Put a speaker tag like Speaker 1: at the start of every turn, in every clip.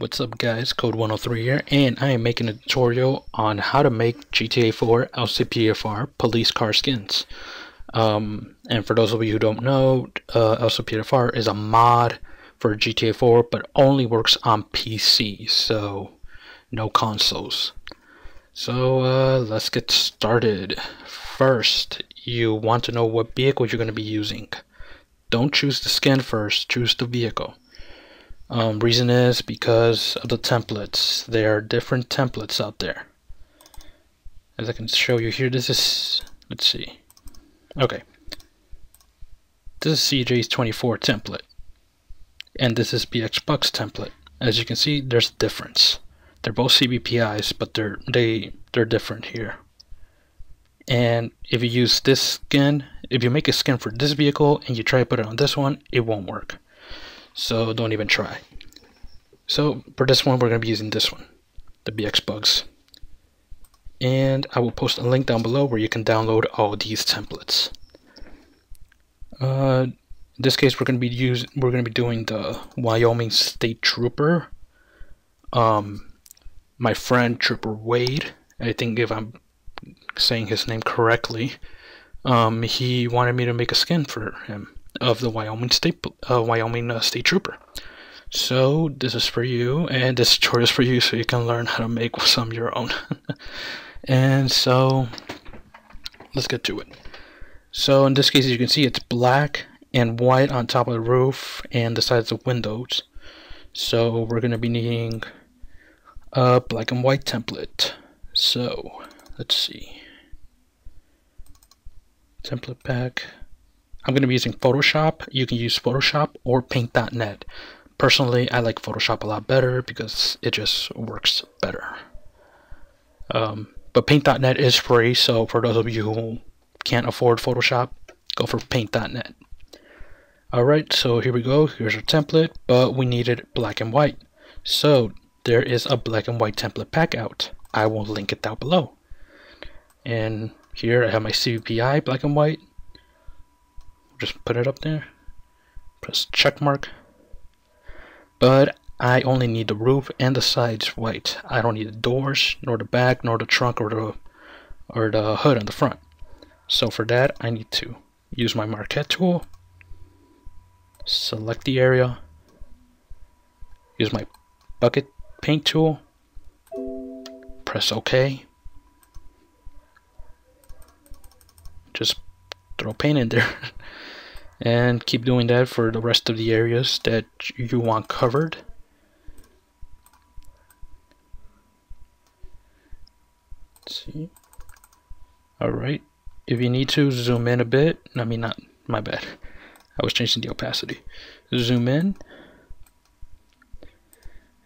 Speaker 1: What's up guys, Code 103 here, and I am making a tutorial on how to make GTA 4 LCPFR police car skins. And for those of you who don't know, LCPFR is a mod for GTA 4, but only works on PC, so no consoles. So let's get started. First, you want to know what vehicle you're going to be using. Don't choose the skin first, choose the vehicle. Reason is because of the templates. There are different templates out there. As I can show you here, this is, let's see. Okay. This is CJ's 24 template. And this is BX Bucks template. As you can see, there's a difference. They're both CBPIs, but they're different here. And if you use this skin, if you make a skin for this vehicle and you try to put it on this one, it won't work. So don't even try. So for this one, we're going to be using this one, the BX Bugs. And I will post a link down below where you can download all these templates. In this case, we're going to be doing the Wyoming State Trooper. My friend Trooper Wade, I think if I'm saying his name correctly, he wanted me to make a skin for him of the Wyoming State Trooper. So this is for you, and this tutorial is for you, so you can learn how to make some of your own. And so let's get to it. So in this case, as you can see, it's black and white on top of the roof and the sides of windows. So we're going to be needing a black and white template. So let's see, template pack. I'm going to be using Photoshop. You can use Photoshop or Paint.net. Personally, I like Photoshop a lot better because it just works better. But Paint.net is free, so for those of you who can't afford Photoshop, go for Paint.net. Alright, so here we go. Here's our template, but we needed black and white. So there is a black and white template pack out. I will link it down below. And here I have my CVPI black and white. Just put it up there, press check mark. But I only need the roof and the sides white. I don't need the doors, nor the back, nor the trunk, or the hood on the front. So for that, I need to use my marquette tool, select the area, use my bucket paint tool, press OK. Just throw paint in there. And keep doing that for the rest of the areas that you want covered. Let's see. Alright. If you need to, zoom in a bit. I mean, not, my bad. I was changing the opacity. Zoom in.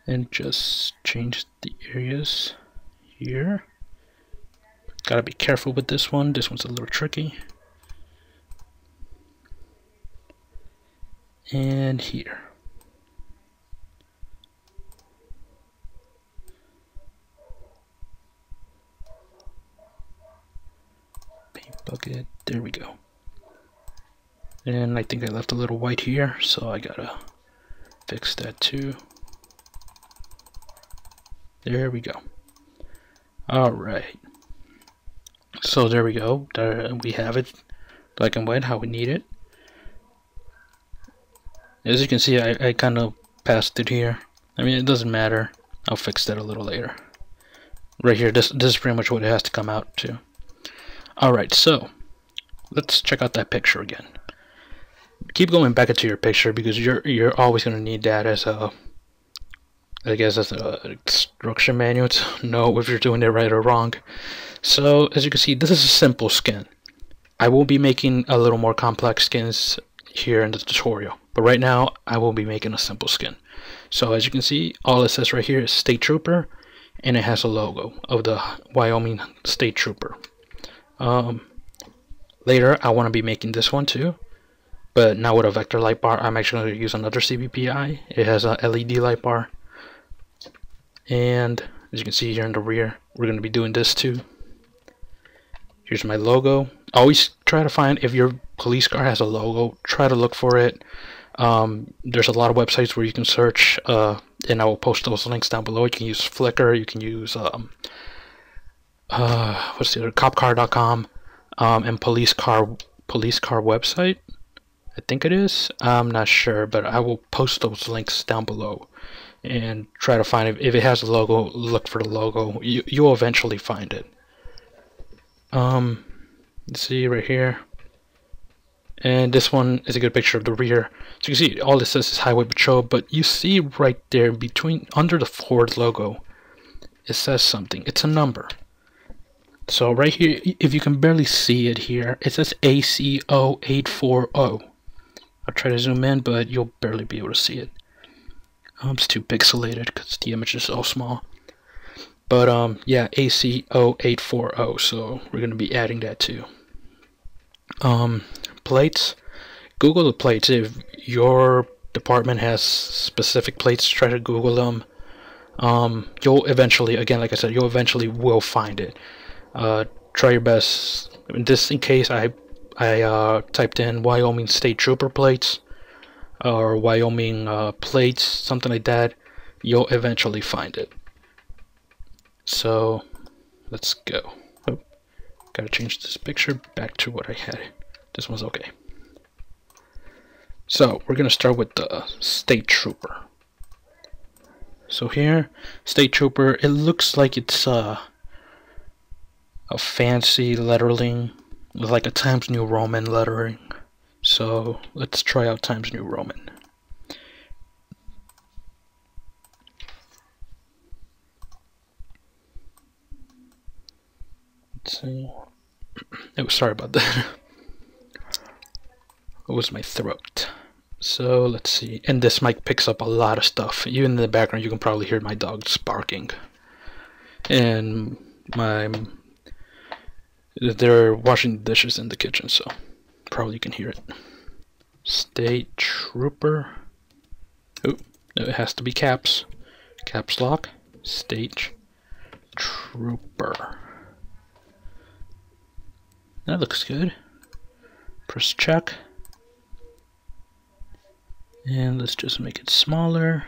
Speaker 1: And just change the areas here. Gotta be careful with this one. This one's a little tricky. And here. Paint bucket, there we go. And I think I left a little white here, so I gotta fix that too. There we go. Alright. So there we go. There we have it. Black and white, how we need it. As you can see, I kind of passed it here. I mean, it doesn't matter. I'll fix that a little later. Right here, this is pretty much what it has to come out to. Alright, so let's check out that picture again. Keep going back into your picture because you're always going to need that as a, I guess, as a instruction manual to know if you're doing it right or wrong. So as you can see, this is a simple skin. I will be making a little more complex skins here in the tutorial, but right now I will be making a simple skin. So as you can see, all it says right here is State Trooper, and it has a logo of the Wyoming State Trooper. Later I want to be making this one too, but not with a vector light bar. I'm actually going to use another CVPI. It has a LED light bar, and as you can see here in the rear, we're going to be doing this too. Here's my logo. Always try to find, if your police car has a logo, try to look for it. There's a lot of websites where you can search and I will post those links down below. You can use Flickr, you can use what's the other, copcar.com, and police car website, I think it is. I'm not sure, but I will post those links down below and try to find it. If it has a logo, look for the logo. You'll eventually find it. Let's see right here. And this one is a good picture of the rear. So you can see all this says is Highway Patrol, but you see right there between, under the Ford logo, it says something. It's a number. So right here, if you can barely see it here, it says ACO 840. I'll try to zoom in, but you'll barely be able to see it. It's too pixelated because the image is so small. But yeah, ACO 840. So we're gonna be adding that too. Plates. Google the plates. If your department has specific plates, try to Google them. You'll eventually, again, like I said, you'll eventually will find it. Try your best. In case, I typed in Wyoming State Trooper plates or Wyoming plates, something like that. You'll eventually find it. So let's go. Oh, gotta change this picture back to what I had. This one's okay. So we're gonna start with the State Trooper. So here, State Trooper, it looks like it's a fancy lettering with like a Times New Roman lettering. So let's try out Times New Roman. Let's see. Oh, sorry about that. It was my throat. So let's see. And this mic picks up a lot of stuff. Even in the background, you can probably hear my dogs barking. And they're washing the dishes in the kitchen, so probably you can hear it. State Trooper. Oh, it has to be caps. Caps lock. State Trooper. That looks good. Press check. And let's just make it smaller.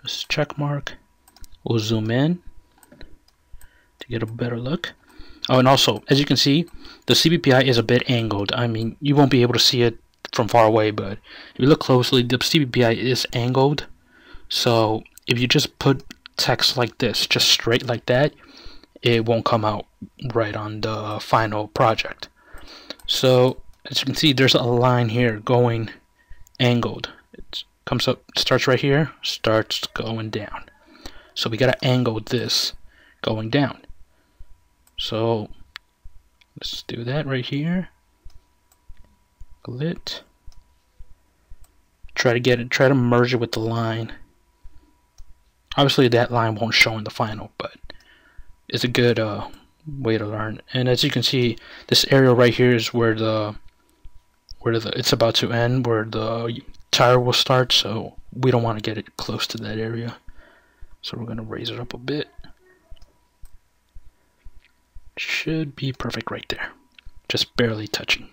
Speaker 1: Press check mark. We'll zoom in to get a better look. Oh, and also, as you can see, the CBPI is a bit angled. I mean, you won't be able to see it from far away, but if you look closely, the CBPI is angled. So if you just put text like this, just straight like that, it won't come out right on the final project. So as you can see, there's a line here going angled. It comes up, starts right here, starts going down. So we gotta angle this going down. So let's do that right here. Glit. Try to merge it with the line. Obviously that line won't show in the final, but it's a good way to learn. And as you can see, this area right here is where it's about to end, where the tire will start, so we don't want to get it close to that area. So we're going to raise it up a bit. Should be perfect right there. Just barely touching.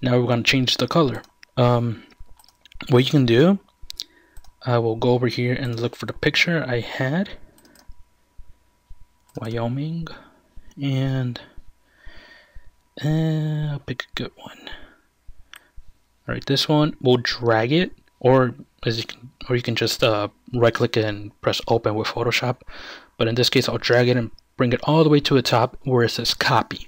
Speaker 1: Now we're going to change the color. What you can do, I will go over here and look for the picture I had. Wyoming. And I'll pick a good one. Alright, this one, we'll drag it, or you can just right click it and press open with Photoshop. But in this case, I'll drag it and bring it all the way to the top where it says copy.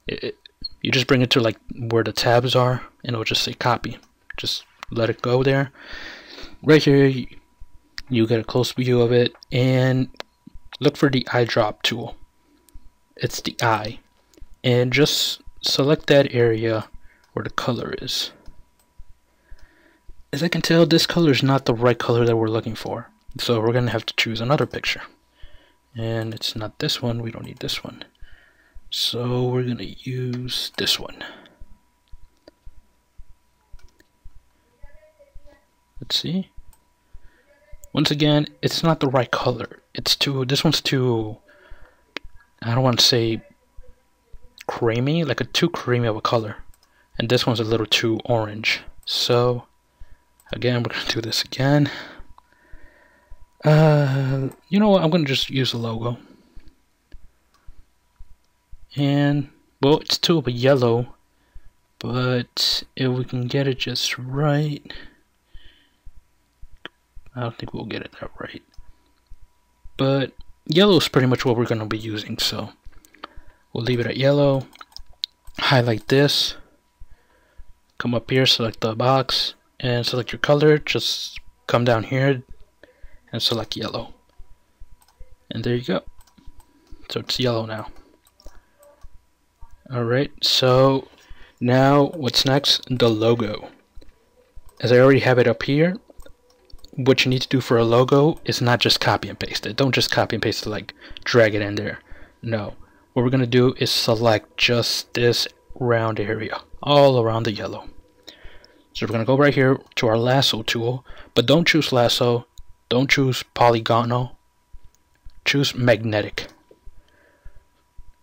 Speaker 1: You just bring it to like where the tabs are, and it'll just say copy. Just let it go there. Right here, you get a close view of it, and look for the eyedrop tool. It's the eye, and just select that area where the color is. As I can tell, this color is not the right color that we're looking for, so we're gonna have to choose another picture. And it's not this one, we don't need this one. So we're gonna use this one. Let's see. Once again, it's not the right color. This one's too, I don't want to say creamy, like too creamy of a color. And this one's a little too orange. So again, we're gonna do this again. You know what? I'm gonna just use a logo. And well, it's too of a yellow, but if we can get it just right, I don't think we'll get it that right. But yellow is pretty much what we're gonna be using, so we'll leave it at yellow. Highlight this. Come up here, select the box, and select your color. Just come down here and select yellow. And there you go. So it's yellow now. Alright, so now what's next? The logo. As I already have it up here, what you need to do for a logo is not just copy and paste it. Don't just copy and paste it, like drag it in there. No. What we're going to do is select just this round area all around the yellow. So we're going to go right here to our lasso tool, but don't choose lasso, don't choose polygonal, choose magnetic.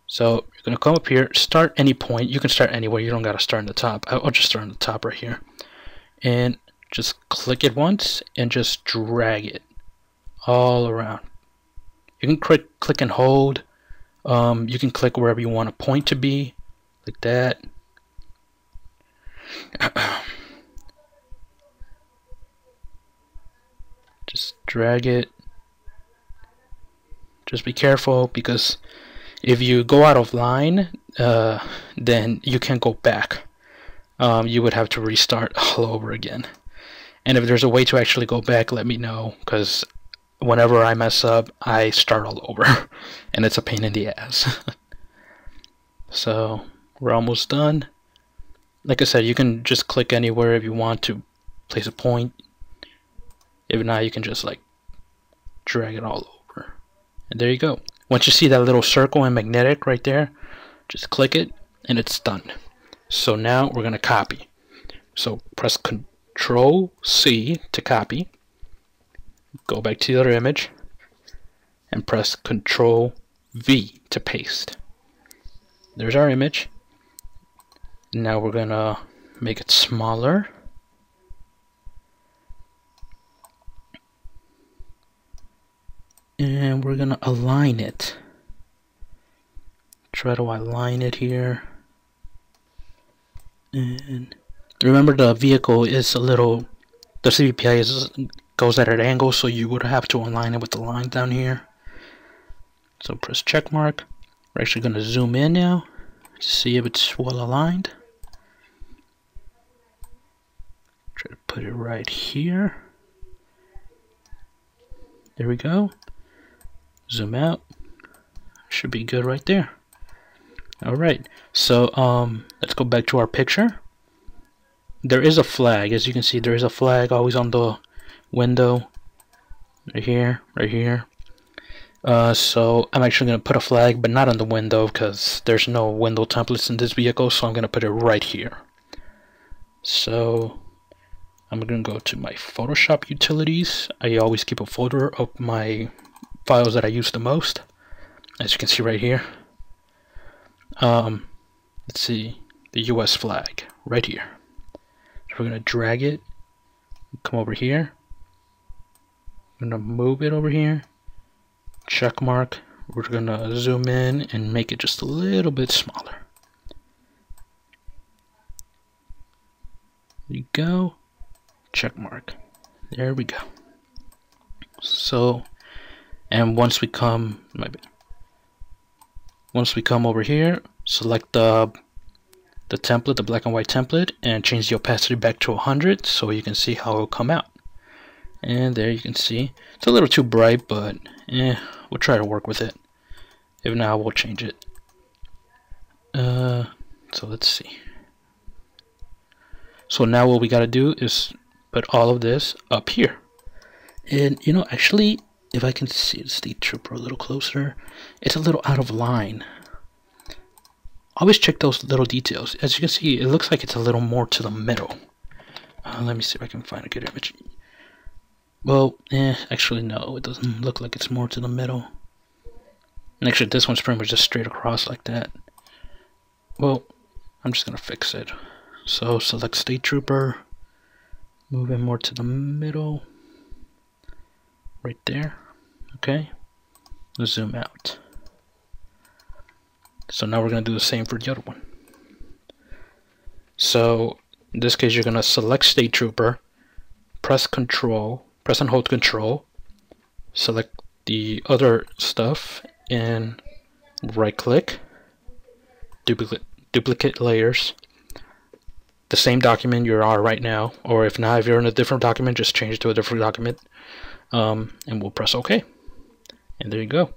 Speaker 1: So you're going to come up here, start any point. You can start anywhere, you don't got to start in the top. I'll just start on the top right here. And just click it once and just drag it all around. You can click and hold. You can click wherever you want a point to be, like that. Just drag it. Just be careful, because if you go out of line, then you can't go back. You would have to restart all over again. And if there's a way to actually go back, let me know, because whenever I mess up, I start all over, and it's a pain in the ass. So we're almost done. Like I said, you can just click anywhere if you want to place a point. If not, you can just like drag it all over. And there you go. Once you see that little circle and magnetic right there, just click it and it's done. So now we're going to copy. So press Control C to copy. Go back to the other image and press Control V to paste. There's our image. Now we're going to make it smaller. And we're going to align it. Try to align it here. And remember, the vehicle is a little, the CVPI goes at an angle, so you would have to align it with the line down here. So press check mark. We're actually going to zoom in now to see if it's well aligned. Try to put it right here. There we go. Zoom out. Should be good right there. Alright, so let's go back to our picture. There is a flag. As you can see, there is a flag always on the window. Right here, right here. So I'm actually going to put a flag, but not on the window, because there's no window templates in this vehicle, so I'm going to put it right here. So I'm going to go to my Photoshop utilities. I always keep a folder of my files that I use the most, as you can see right here. Let's see, the US flag right here. So we're gonna drag it, come over here. I'm gonna move it over here, check mark. We're gonna zoom in and make it just a little bit smaller. There you go, check mark. There we go. So, and once we come over here, select the template, the black and white template, and change the opacity back to 100 so you can see how it will come out. And there you can see it's a little too bright, but we'll try to work with it. If not, we'll change it. So let's see. So now what we got to do is put all of this up here. And you know, actually, if I can see the State Trooper a little closer, it's a little out of line. Always check those little details. As you can see, it looks like it's a little more to the middle. Let me see if I can find a good image. Well, actually no, it doesn't look like it's more to the middle. And actually this one's pretty much just straight across like that. Well, I'm just gonna fix it. So select State Trooper, Move it more to the middle. Right there. Okay. Zoom out. So now we're going to do the same for the other one. So in this case, you're going to select State Trooper, press and hold Control, select the other stuff, and right click, duplicate layers, the same document you are right now, or if not, if you're in a different document, just change it to a different document, and we'll press OK. And there you go.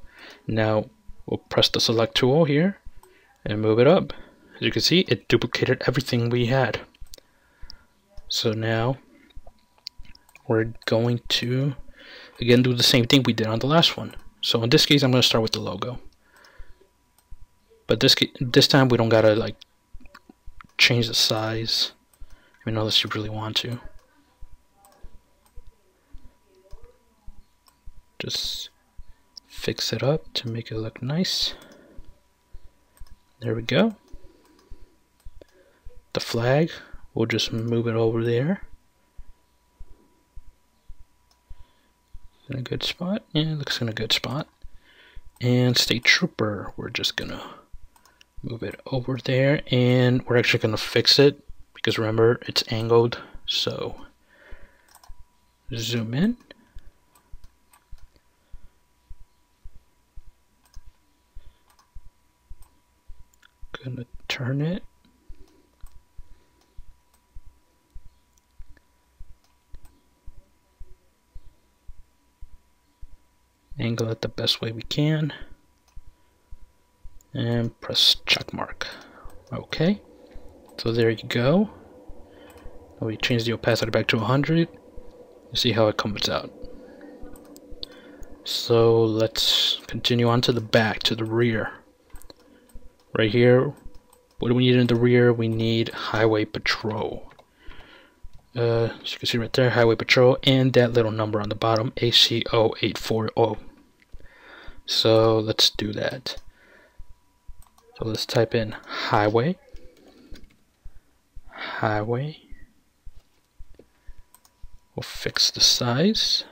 Speaker 1: Now we'll press the select tool here and move it up. As you can see, it duplicated everything we had. So now we're going to again do the same thing we did on the last one. So in this case, I'm going to start with the logo. But this time we don't gotta like change the size. I mean, unless you really want to. Just fix it up to make it look nice. There we go. The flag, we'll just move it over there. In a good spot. Yeah, it looks in a good spot. And State Trooper, we're just gonna move it over there, and we're actually gonna fix it because remember it's angled. So zoom in. Gonna turn it. Angle it the best way we can. And press check mark. Okay. So there you go. Now we change the opacity back to 100. You see how it comes out. So let's continue on to the back, to the rear. Right here, what do we need in the rear? We need Highway Patrol. As you can see right there, Highway Patrol, and that little number on the bottom, ACO 840. So let's do that. So let's type in Highway. We'll fix the size.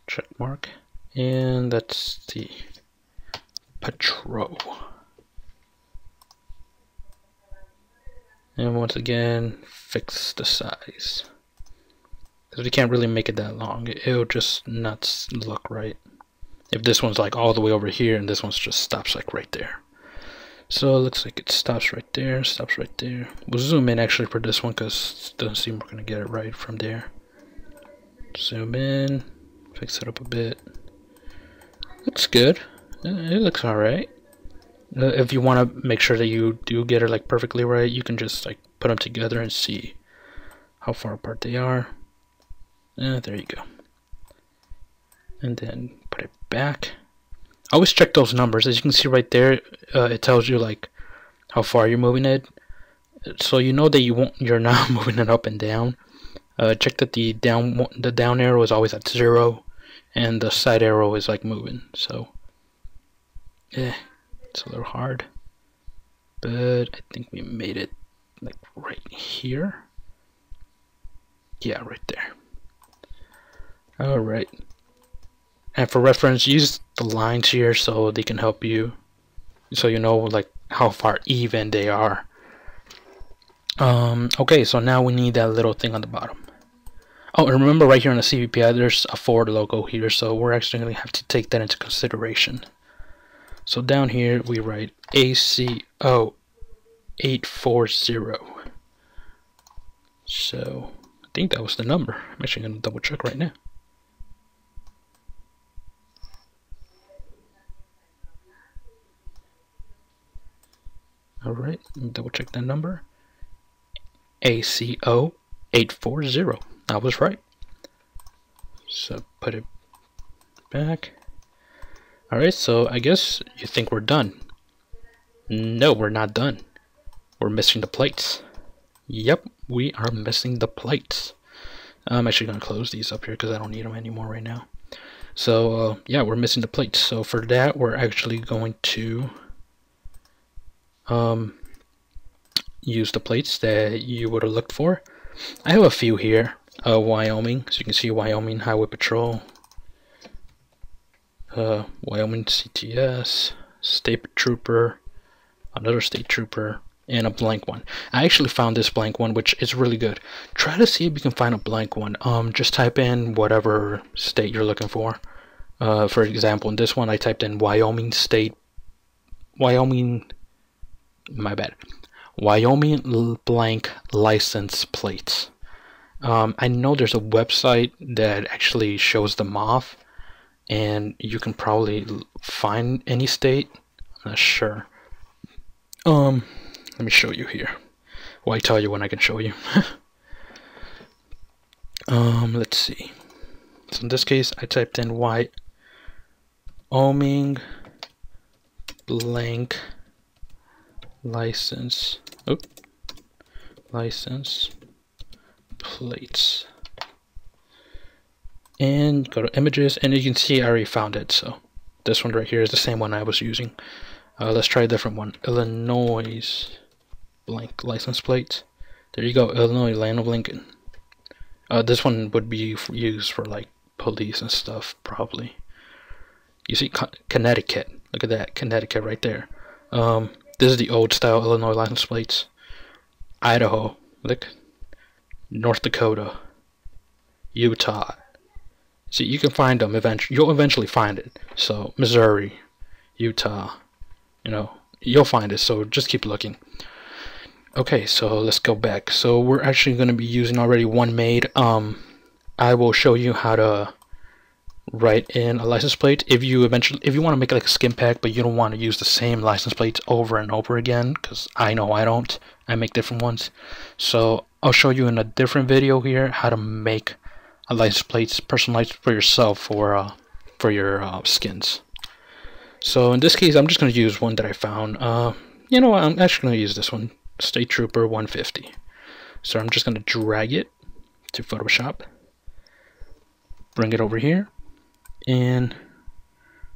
Speaker 1: Check mark. And that's the Patrol. And once again, fix the size. Because we can't really make it that long. It'll just not look right. If this one's like all the way over here and this one's just stops like right there. So it looks like it stops right there, stops right there. We'll zoom in actually for this one because it doesn't seem we're going to get it right from there. Zoom in, fix it up a bit. Looks good. It looks alright. If you want to make sure that you do get it like perfectly right, you can just like put them together and see how far apart they are. There you go. And then put it back. Always check those numbers. As you can see right there, it tells you like how far you're moving it, so you know that you're not moving it up and down. Check that the down arrow is always at 0, and the side arrow is like moving. So it's a little hard, but I think we made it like right here. Yeah, right there. All right. And for reference, use the lines here so they can help you, so you know like how far even they are. Okay, so now we need that little thing on the bottom. Oh, and remember right here on the CVPI, there's a Ford logo here, so we're actually going to have to take that into consideration. So down here we write ACO 840. So I think that was the number. I'm actually going to double check right now. Alright, double check that number. ACO 840. I was right. So put it back. Alright, so I guess you think we're done. No, we're not done. We're missing the plates. Yep, we are missing the plates. I'm actually going to close these up here because I don't need them anymore right now. So yeah, we're missing the plates. So for that, we're actually going to use the plates that you would have looked for. I have a few here. Wyoming, so you can see Wyoming Highway Patrol, Wyoming CTS, State Trooper, another State Trooper, and a blank one. I actually found this blank one, which is really good. Try to see if you can find a blank one. Just type in whatever state you're looking for. For example, in this one, I typed in Wyoming blank license plates. I know there's a website that actually shows them off, and you can probably find any state. I'm not sure. Let me show you here. Well, I tell you when I can show you. Let's see. So in this case, I typed in Wyoming blank license plates, and go to images, and you can see I already found it. So this one right here is the same one I was using. Let's try a different one. Illinois blank license plates. There you go. Illinois, land of Lincoln. This one would be used for like police and stuff, probably. You see Connecticut. Look at that, Connecticut right there. This is the old style Illinois license plates. Idaho, look. North Dakota, Utah. See, you can find them eventually. You'll eventually find it. So Missouri, Utah, you'll find it. So just keep looking. Okay, so let's go back. So we're actually going to be using already one made. I will show you how to write in a license plate if you want to make it like a skim pack, but you don't want to use the same license plates over and over again, because I know I don't. I make different ones. So I'll show you in a different video here how to make a license plates personalized for yourself for your skins. So in this case, I'm just going to use one that I found. You know what? I'm actually going to use this one, State Trooper 150. So I'm just going to drag it to Photoshop, bring it over here, and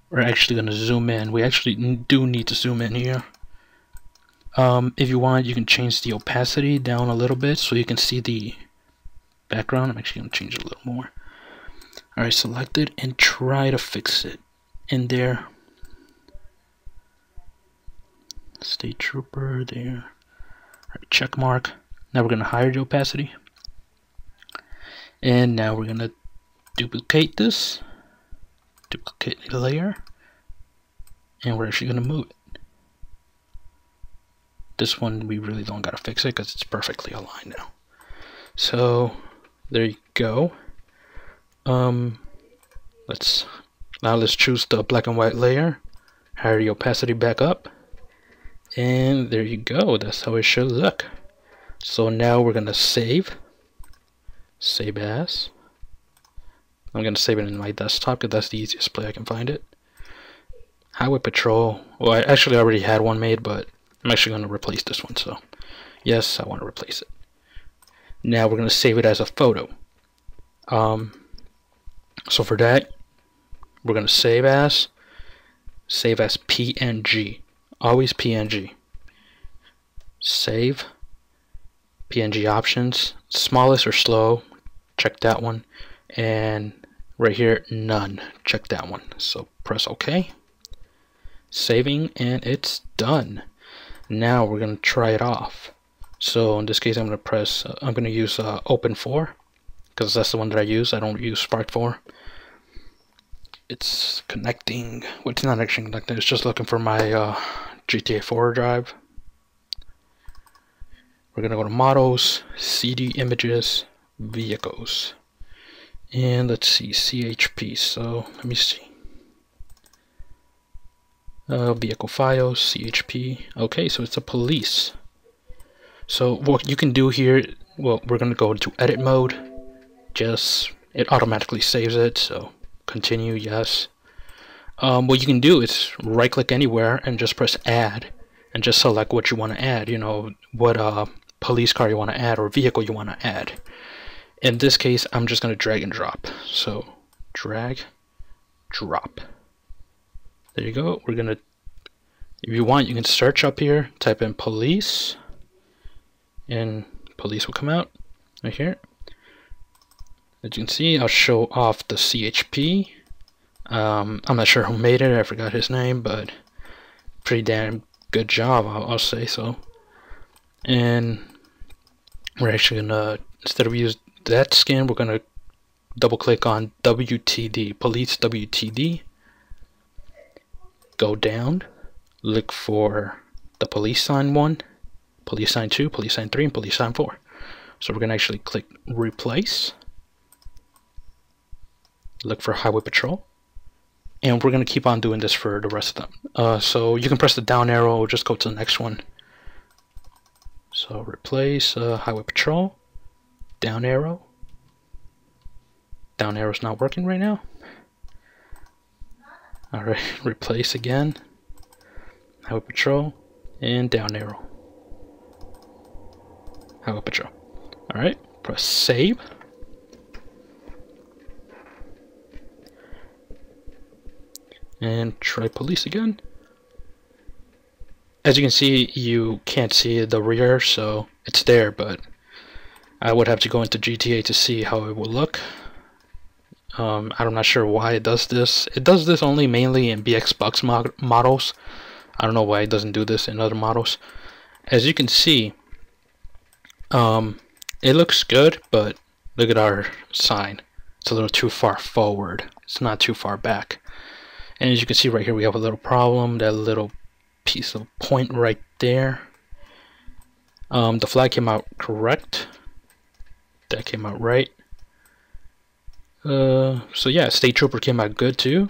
Speaker 1: we're actually going to zoom in. We actually do need to zoom in here. If you want, you can change the opacity down a little bit so you can see the background. I'm actually going to change it a little more. Alright, select it and try to fix it in there. State Trooper there. Alright, check mark. Now we're going to hide the opacity. And now we're going to duplicate this. Duplicate the layer. And we're actually going to move it. This one we really don't gotta fix it because it's perfectly aligned now. So there you go. Let's choose the black and white layer, higher the opacity back up, and there you go. That's how it should look. So now we're gonna save as. I'm gonna save it in my desktop because that's the easiest place I can find it. Highway Patrol. Well, I actually already had one made, but I'm actually going to replace this one, so yes, I want to replace it. Now we're going to save it as a photo. So for that, we're going to save as PNG. Always PNG. Save. PNG options. Smallest or slow. Check that one. And right here, none. Check that one. So press OK. Saving, and it's done. Now we're going to try it off. So in this case, I'm going to use Open 4 because that's the one that I use. I don't use Spark 4. It's connecting. Well, it's not actually connecting. It's just looking for my GTA 4 drive. We're going to go to Models, CD Images, Vehicles. And let's see, CHP. So let me see. Vehicle files, CHP. Okay, so it's a police. So what you can do here, well, we're going to go into edit mode. It automatically saves it, so continue, yes. What you can do is right click anywhere and just press add and just select what you want to add, what police car you want to add or vehicle you want to add. In this case, I'm just going to drag and drop. So drag, drop. There you go. We're going to If you want, you can search up here, type in police, and police will come out right here. As you can see, I'll show off the CHP. I'm not sure who made it, I forgot his name, but pretty damn good job, I'll say so. And we're actually gonna, instead of use that skin, we're gonna double click on WTD, police WTD. Go down, look for the police sign 1, police sign 2, police sign 3, and police sign 4. So we're gonna actually click replace. Look for highway patrol. And we're going to keep on doing this for the rest of them. So you can press the down arrow or just go to the next one. So replace highway patrol. Down arrow. Down arrow's not working right now. Alright, replace again. Highway patrol. And down arrow. Highway patrol. Alright, press save. And try police again. As you can see, you can't see the rear, so it's there, but I would have to go into GTA to see how it will look. I'm not sure why it does this. It does this only mainly in BX Bucks models. I don't know why it doesn't do this in other models. As you can see, it looks good, but look at our sign. It's a little too far forward. It's not too far back. And as you can see right here, we have a little problem. That little piece of point right there. The flag came out correct. That came out right. So yeah, State Trooper came out good too.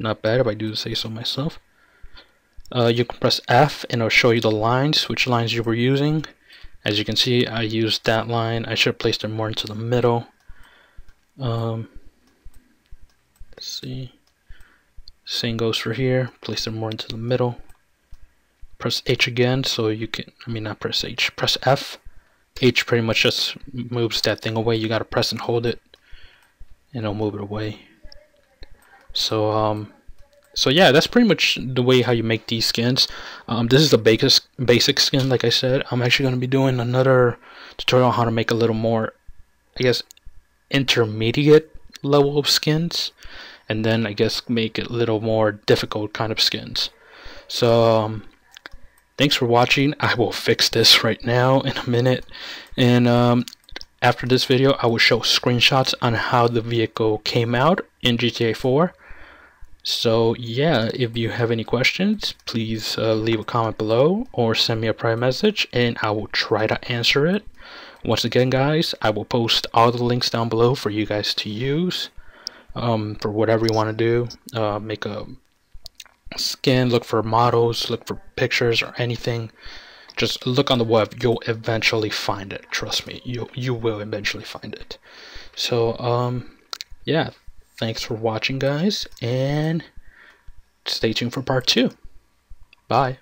Speaker 1: Not bad if I do say so myself. You can press F and it'll show you the lines, which lines you were using. As you can see, I used that line. I should have placed it more into the middle. Let's see. Same goes for here. Place it more into the middle. Press H again, so you can, not press H, press F. H pretty much just moves that thing away. You gotta press and hold it, and it'll move it away. So yeah, that's pretty much the way how you make these skins. This is the basic skin, like I said. I'm actually gonna be doing another tutorial on how to make a little more, I guess, intermediate level of skins. And then I guess make it a little more difficult kind of skins. So thanks for watching. I will fix this right now in a minute. And after this video, I will show screenshots on how the vehicle came out in GTA 4. So yeah, if you have any questions, please leave a comment below or send me a private message and I will try to answer it. Once again, guys, I will post all the links down below for you guys to use. For whatever you want to do, make a skin, look for models, look for pictures or anything. Just look on the web, you'll eventually find it. Trust me, you will eventually find it. So yeah, thanks for watching, guys, and stay tuned for part 2. Bye.